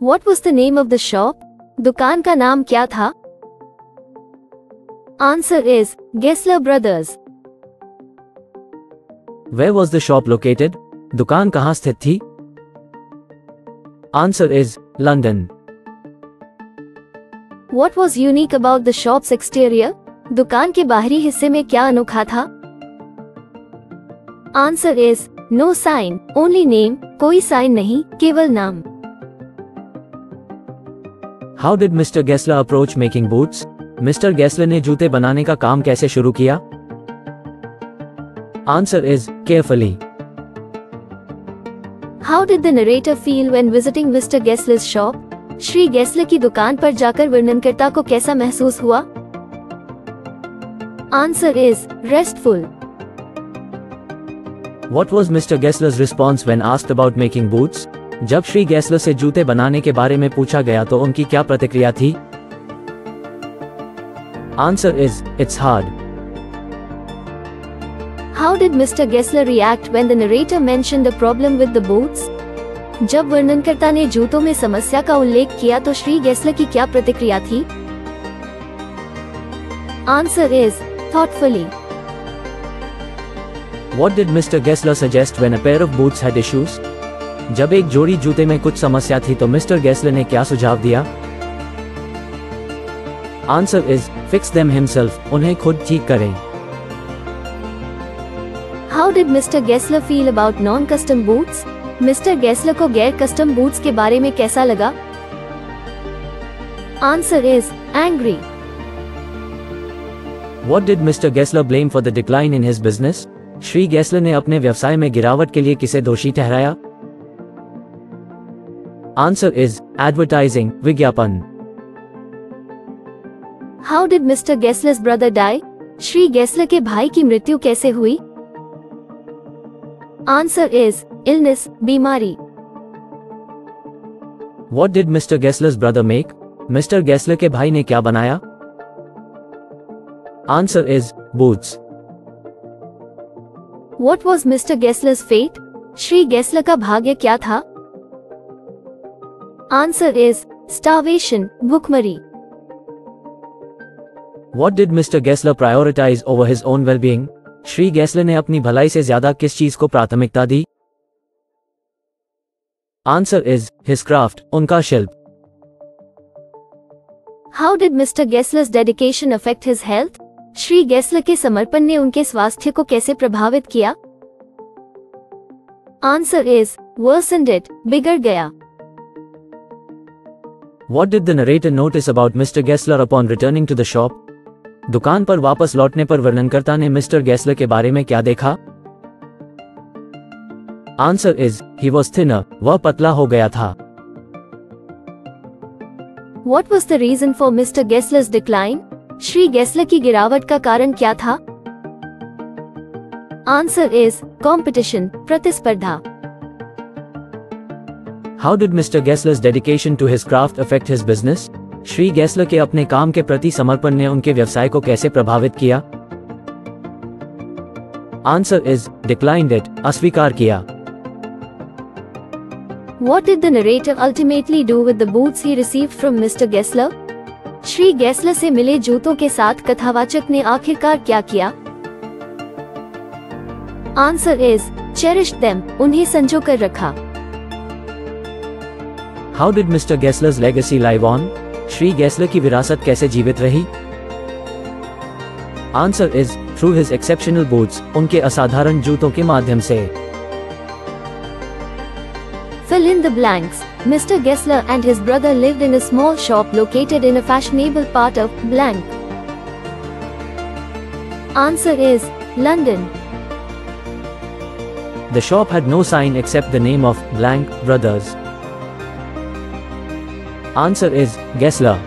What was the name of the shop? दुकान का नाम क्या था? Answer is Gessler Brothers. Where was the shop located? दुकान कहाँ स्थित थी? Answer is London. What was unique about the shop's exterior? दुकान के बाहरी हिस्से में क्या अनोखा था? Answer is no sign, only name. कोई साइन नहीं, केवल नाम. How did Mr. Gessler approach making boots? Mr. Gessler ने जूते बनाने का काम कैसे शुरू किया? Answer is carefully. How did the narrator feel when visiting Mr. Gessler's shop? Shri Gessler की दुकान पर जाकर वर्णनकर्ता को कैसा महसूस हुआ? Answer is restful. What was Mr. Gessler's response when asked about making boots? जब श्री गेस्लर से जूते बनाने के बारे में पूछा गया तो उनकी क्या प्रतिक्रिया थी? Answer is it's hard. How did Mr. Gessler react when the narrator mentioned the problem with the boots? जब वर्णनकर्ता ने जूतों में समस्या का उल्लेख किया तो श्री गेस्लर की क्या प्रतिक्रिया थी? Answer is thoughtfully. What did Mr. Gessler suggest when a pair of boots had issues? जब एक जोड़ी जूते में कुछ समस्या थी तो मिस्टर गेस्लर ने क्या सुझाव दिया? Answer is fix them himself. उन्हें खुद ठीक करें. How did Mr. Gessler feel about non-custom boots? Mister Gessler को गैर कस्टम बूट्स के बारे में कैसा लगा? Answer is angry. What did Mr. Gessler blame for the decline in his business? Shri Gessler ने अपने व्यवसाय में गिरावट के लिए किसे दोषी ठहराया? Answer is advertising, विज्ञापन. How did Mr. Gessler's brother die? Shri Gessler के भाई की मृत्यु कैसे हुई? Answer is illness, बीमारी. What did Mr. Gessler's brother make? Mister Gessler के भाई ने क्या बनाया? Answer is boots. What was Mr. Gessler's fate? Shri Gessler का भाग्य क्या था? Answer is starvation, भुखमरी. What did Mr. Gessler prioritize over his own well-being? Shri Gessler ने अपनी भलाई से ज्यादा किस चीज को प्राथमिकता दी? Answer is his craft, उनका शिल्प. How did Mr. Gessler's dedication affect his health? Shri Gessler के समर्पण ने उनके स्वास्थ्य को कैसे प्रभावित किया? Answer is worsened it, बिगड़ गया. What did the narrator notice about Mr. Gessler upon returning to the shop? दुकान पर वापस लौटने पर वर्णनकर्ता ने मिस्टर गेस्लर के बारे में क्या देखा? Answer is he was thinner, वह पतला हो गया था. What was the reason for Mr. Gessler's decline? Shri Gessler की गिरावट का कारण क्या था? Answer is competition, प्रतिस्पर्धा. How did Mr. Gessler's dedication to his craft affect his business? Shri Gessler के अपने काम के प्रति समर्पण ने उनके व्यवसाय को कैसे प्रभावित किया? Answer is declined it, अस्वीकार किया. What did the narrator ultimately do with the boots he received from Mr. Gessler? Shri Gessler से मिले जूतों के साथ कथावाचक ने आखिरकार क्या किया? Answer is cherished them, उन्हें संजो कर रखा. How did Mr. Gessler's legacy live on? Shri Gessler की विरासत कैसे जीवित रही? Answer is through his exceptional boots, उनके असाधारण जूतों के माध्यम से. Fill in the blanks. Mr. Gessler and his brother lived in a small shop located in a fashionable part of blank. Answer is London. The shop had no sign except the name of blank brothers. Answer is Gessler.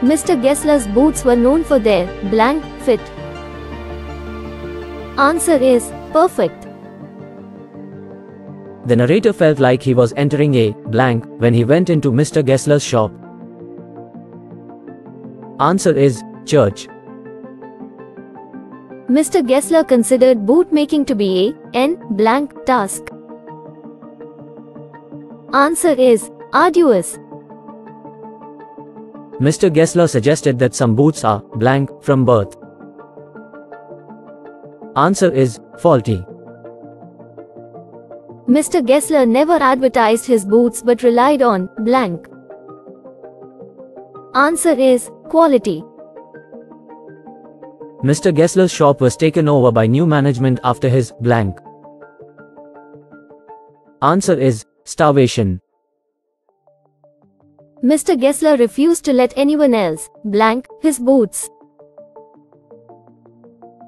Mr. Gessler's boots were known for their blank fit. Answer is perfect. The narrator felt like he was entering a blank when he went into Mr. Gessler's shop. Answer is church. Mr. Gessler considered boot making to be a blank task. Answer is arduous. Mr. Gessler suggested that some boots are blank from birth. Answer is faulty. Mr. Gessler never advertised his boots but relied on blank. Answer is quality. Mr. Gessler's shop was taken over by new management after his blank. Answer is starvation. Mr. Gessler refused to let anyone else blank his boots.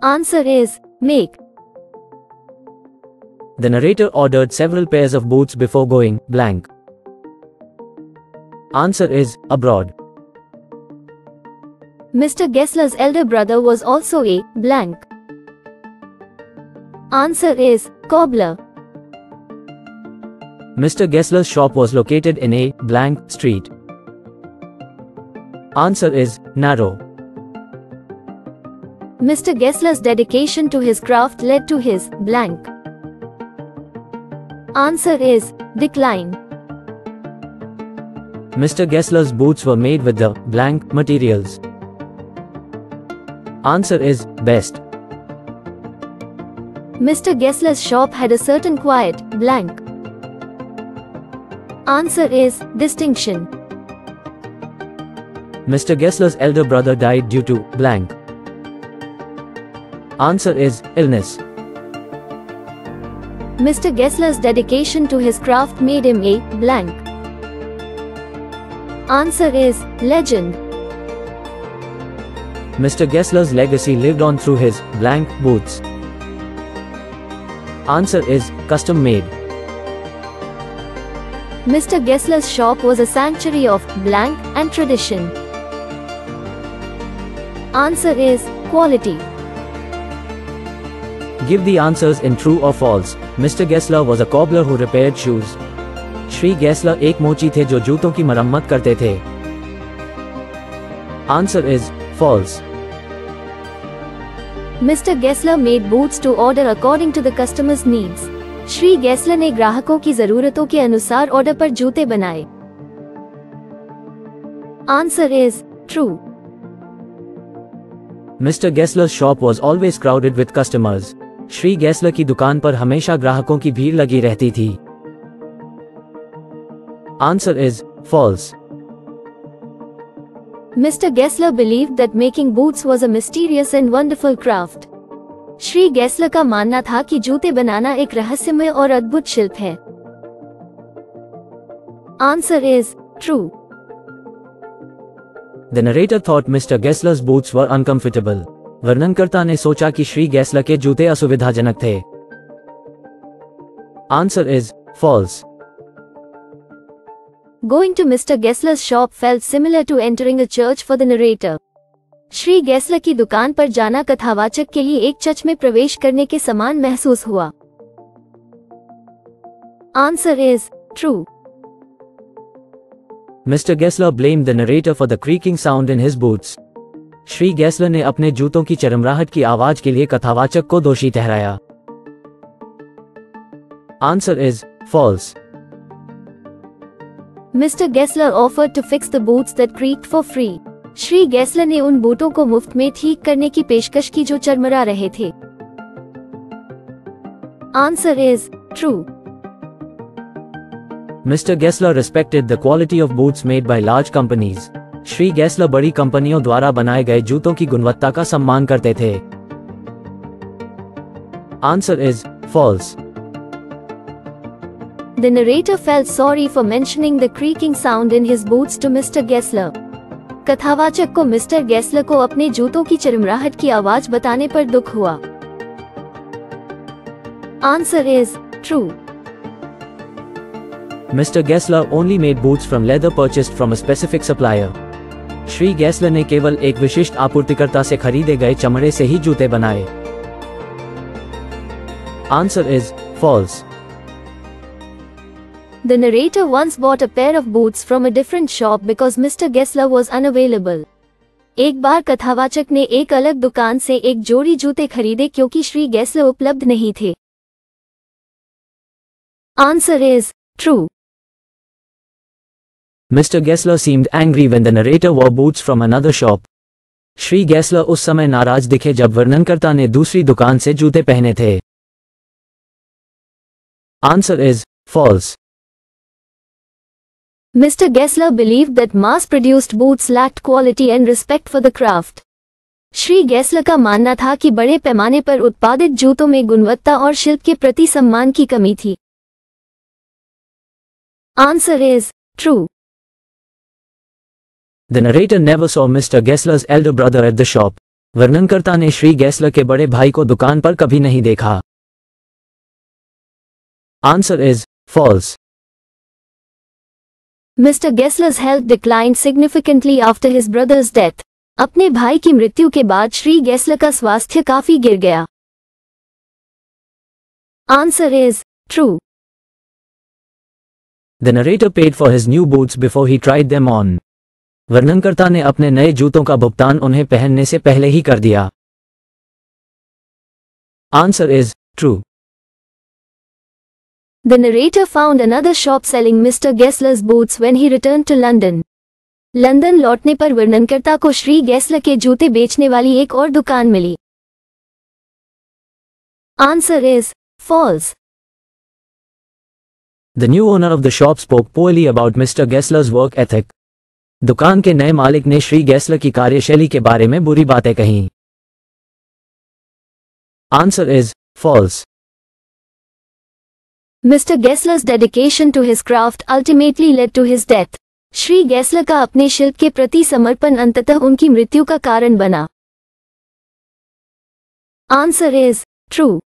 Answer is make. The narrator ordered several pairs of boots before going blank. Answer is abroad. Mr. Gessler's elder brother was also a blank. Answer is cobbler. Mr. Gessler's shop was located in a blank street. Answer is narrow. Mr. Gessler's dedication to his craft led to his blank. Answer is decline. Mr. Gessler's boots were made with the blank materials. Answer is best. Mr. Gessler's shop had a certain quiet blank. Answer is distinction. Mr. Gessler's elder brother died due to blank. Answer is illness. Mr. Gessler's dedication to his craft made him a blank. Answer is legend. Mr. Gessler's legacy lived on through his blank boots. Answer is custom made. Mr. Gessler's shop was a sanctuary of blank and tradition. Answer is quality. Give the answers in true or false. Mr. Gessler was a cobbler who repaired shoes. Shri Gessler एक मोची थे जो जूतों की मरम्मत करते थे. Answer is false. Mr. Gessler made boots to order according to the customer's needs. Shri Gessler ने ग्राहकों की जरूरतों के अनुसार ऑर्डर पर जूते बनाए. Answer is true. Mr. Gessler's shop was always crowded with customers. Shri Gessler की दुकान पर हमेशा ग्राहकों की भीड़ लगी रहती थी. Answer is false. Mr. Gessler believed that making boots was a mysterious and wonderful craft. Shri Gessler का मानना था कि जूते बनाना एक रहस्यमय और अद्भुत शिल्प है. Answer is true. The narrator thought Mr. Gessler's boots were uncomfortable. वर्णनकर्ता ने सोचा कि श्री गेस्लर के जूते असुविधाजनक थे. Answer is false. Going to Mr. Gessler's shop felt similar to entering a church for the narrator. Shri Gessler की दुकान पर जाना कथावाचक के लिए एक चर्च में प्रवेश करने के समान महसूस हुआ. Answer is true. Mr. Gessler blamed the narrator for the creaking sound in his boots. Shri Gessler ने अपने जूतों की चरमराहट की आवाज के लिए कथावाचक को दोषी ठहराया. Answer is false. Mr. Gessler offered to fix the boots that creaked for free. Shri Gessler ने उन बूटों को मुफ्त में ठीक करने की पेशकश की जो चरमरा रहे थे. Answer is true. Mr. Gessler respected the quality of boots made by large companies. Shri Gessler बड़ी कंपनियों द्वारा बनाए गए जूतों की गुणवत्ता का सम्मान करते थे. Answer is false. The narrator felt sorry for mentioning the creaking sound in his boots to Mr. Gessler. कथावाचक को मिस्टर गेस्लर को अपने जूतों की चरमराहट की आवाज बताने पर दुख हुआ. Answer is true. Mr. Gessler only made boots from leather purchased from a specific supplier. Shri Gessler ने केवल एक विशिष्ट आपूर्तिकर्ता से खरीदे गए चमड़े से ही जूते बनाए. Answer is false. The narrator once bought a pair of boots from a different shop because Mr. Gessler was unavailable. एक बार कथावाचक ने एक अलग दुकान से एक जोड़ी जूते खरीदे क्योंकि श्री गेस्लर उपलब्ध नहीं थे. Answer is true. Mr. Gessler seemed angry when the narrator wore boots from another shop. Shri गैसलर उस समय नाराज दिखे जब वर्णनकर्ता ने दूसरी दुकान से जूते पहने थे। Answer is false. Mr. Gessler believed that mass-produced boots lacked quality and respect for the craft. Shri गैसलर का मानना था कि बड़े पैमाने पर उत्पादित जूतों में गुणवत्ता और शिल्प के प्रति सम्मान की कमी थी। Answer is true. The narrator never saw Mr. Gessler's elder brother at the shop. वर्णनकर्ता ने श्री गैसलर के बड़े भाई को दुकान पर कभी नहीं देखा। Answer is false. Mr. Gessler's health declined significantly after his brother's death. अपने भाई की मृत्यु के बाद श्री गैसलर का स्वास्थ्य काफी गिर गया। Answer is true. The narrator paid for his new boots before he tried them on. वर्णनकर्ता ने अपने नए जूतों का भुगतान उन्हें पहनने से पहले ही कर दिया। Answer is true. The narrator found another shop selling Mr. Gessler's boots when he returned to London. London लौटने पर वर्णनकर्ता को श्री गैसलर के जूते बेचने वाली एक और दुकान मिली। Answer is false. The new owner of the shop spoke poorly about Mr. Gessler's work ethic. दुकान के नए मालिक ने श्री गैसलर की कार्यशैली के बारे में बुरी बातें कहीं। Answer is false. Mr. Gessler's dedication to his craft ultimately led to his death. Shri गैसलर का अपने शिल्प के प्रति समर्पण अंततः उनकी मृत्यु का कारण बना। Answer is true.